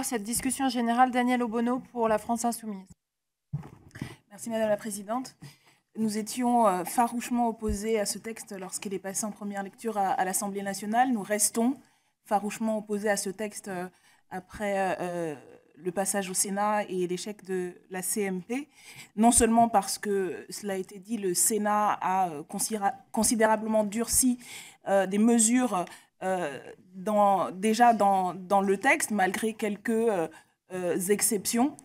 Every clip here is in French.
clore cette discussion générale, Danielle Obono pour la France Insoumise. Merci Madame la Présidente. Nous étions farouchement opposés à ce texte lorsqu'il est passé en première lecture à l'Assemblée nationale. Nous restons farouchement opposés à ce texte après le passage au Sénat et l'échec de la CMP. Non seulement parce que, cela a été dit, le Sénat a considérablement durci des mesures déjà dans le texte, malgré quelques exceptions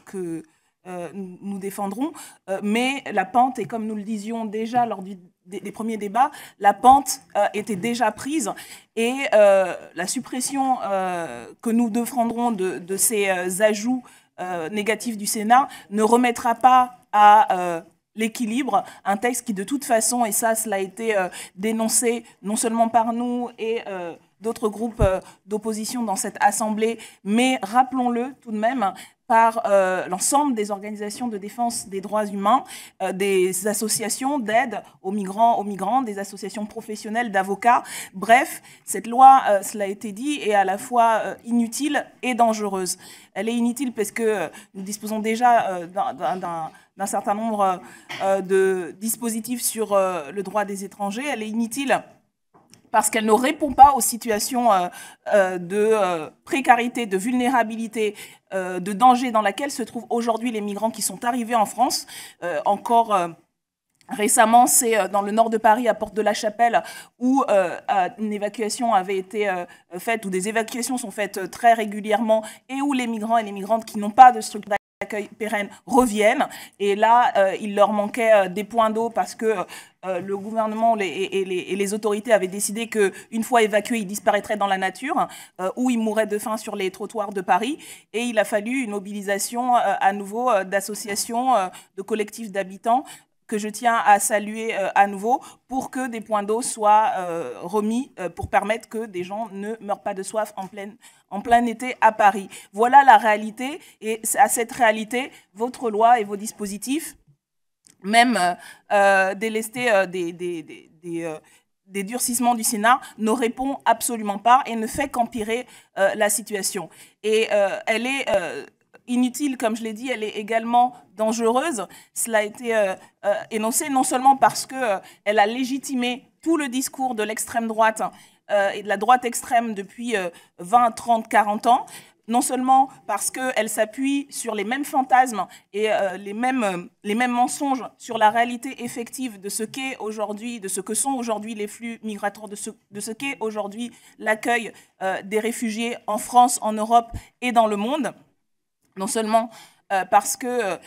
que nous défendrons, mais la pente, et comme nous le disions déjà lors des premiers débats, la pente était déjà prise et la suppression que nous défendrons de ces ajouts négatifs du Sénat ne remettra pas à l'équilibre un texte qui de toute façon, et ça cela a été dénoncé non seulement par nous et d'autres groupes d'opposition dans cette Assemblée, mais rappelons-le tout de même, par l'ensemble des organisations de défense des droits humains, des associations d'aide aux migrants, des associations professionnelles d'avocats. Bref, cette loi, cela a été dit, est à la fois inutile et dangereuse. Elle est inutile parce que nous disposons déjà d'un certain nombre de dispositifs sur le droit des étrangers. Elle est inutile parce qu'elle ne répond pas aux situations de précarité, de vulnérabilité, de danger dans laquelle se trouvent aujourd'hui les migrants qui sont arrivés en France. Encore récemment, c'est dans le nord de Paris, à Porte de la Chapelle, où une évacuation avait été faite, où des évacuations sont faites très régulièrement, et où les migrants et les migrantes qui n'ont pas de structure d'accueil pérenne reviennent. Et là, il leur manquait des points d'eau parce que le gouvernement et les autorités avaient décidé qu'une fois évacués, ils disparaîtraient dans la nature ou ils mourraient de faim sur les trottoirs de Paris. Et il a fallu une mobilisation à nouveau d'associations, de collectifs d'habitants que je tiens à saluer à nouveau pour que des points d'eau soient remis pour permettre que des gens ne meurent pas de soif en plein été à Paris. Voilà la réalité, et à cette réalité, votre loi et vos dispositifs, même délestés des durcissements du Sénat, ne répond absolument pas et ne fait qu'empirer la situation. Et elle est inutile, comme je l'ai dit, elle est également dangereuse. Cela a été énoncé non seulement parce qu'elle a légitimé tout le discours de l'extrême droite et de la droite extrême depuis 20, 30, 40 ans, non seulement parce qu'elle s'appuie sur les mêmes fantasmes et les mêmes mensonges sur la réalité effective de ce qu'est aujourd'hui, de ce que sont aujourd'hui les flux migratoires, de ce qu'est aujourd'hui l'accueil des réfugiés en France, en Europe et dans le monde. Non seulement parce qu'elle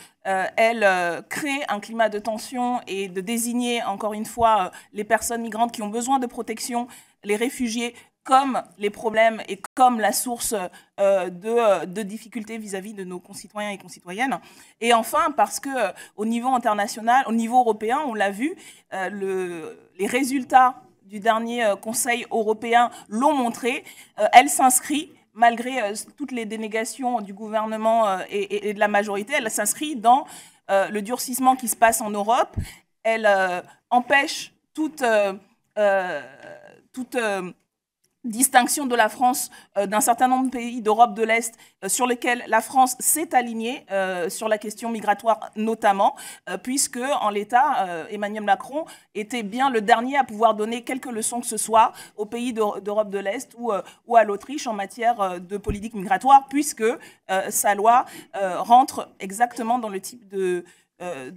crée un climat de tension et de désigner, encore une fois, les personnes migrantes qui ont besoin de protection, les réfugiés, comme les problèmes et comme la source de difficultés vis-à-vis de nos concitoyens et concitoyennes. Et enfin, parce qu'au niveau international, au niveau européen, on l'a vu, les résultats du dernier Conseil européen l'ont montré, elle s'inscrit, malgré toutes les dénégations du gouvernement et de la majorité, elle s'inscrit dans le durcissement qui se passe en Europe. Elle empêche toute distinction de la France d'un certain nombre de pays d'Europe de l'Est sur lesquels la France s'est alignée sur la question migratoire notamment, puisque en l'état, Emmanuel Macron était bien le dernier à pouvoir donner quelques leçons que ce soit aux pays d'Europe de l'Est ou à l'Autriche en matière de politique migratoire, puisque sa loi rentre exactement dans le type de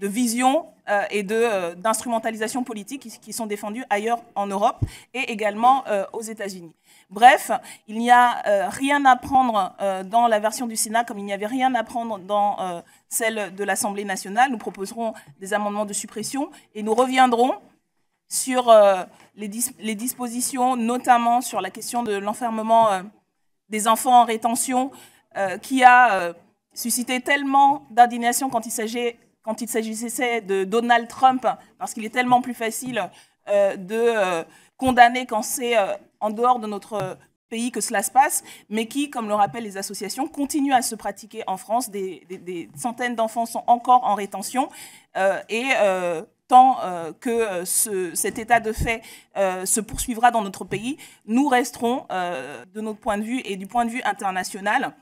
vision et d'instrumentalisation politique qui sont défendus ailleurs en Europe et également aux États-Unis. Bref, il n'y a rien à prendre dans la version du Sénat comme il n'y avait rien à prendre dans celle de l'Assemblée nationale. Nous proposerons des amendements de suppression et nous reviendrons sur les dispositions, notamment sur la question de l'enfermement des enfants en rétention qui a suscité tellement d'indignation quand il s'agissait de Donald Trump, parce qu'il est tellement plus facile de condamner quand c'est en dehors de notre pays que cela se passe, mais qui, comme le rappellent les associations, continue à se pratiquer en France. Des centaines d'enfants sont encore en rétention et tant que cet état de fait se poursuivra dans notre pays, nous resterons, de notre point de vue et du point de vue international,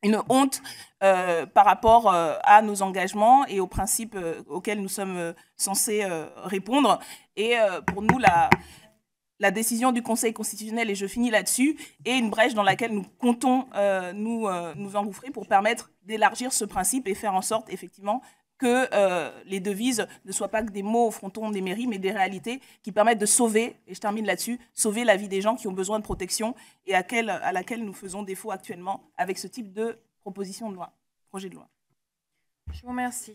une honte par rapport à nos engagements et aux principes auxquels nous sommes censés répondre. Et pour nous, la décision du Conseil constitutionnel, et je finis là-dessus, est une brèche dans laquelle nous comptons nous engouffrer pour permettre d'élargir ce principe et faire en sorte, effectivement, que les devises ne soient pas que des mots au fronton des mairies, mais des réalités qui permettent de sauver, et je termine là-dessus, sauver la vie des gens qui ont besoin de protection et à laquelle nous faisons défaut actuellement avec ce type de proposition de loi, projet de loi. Je vous remercie.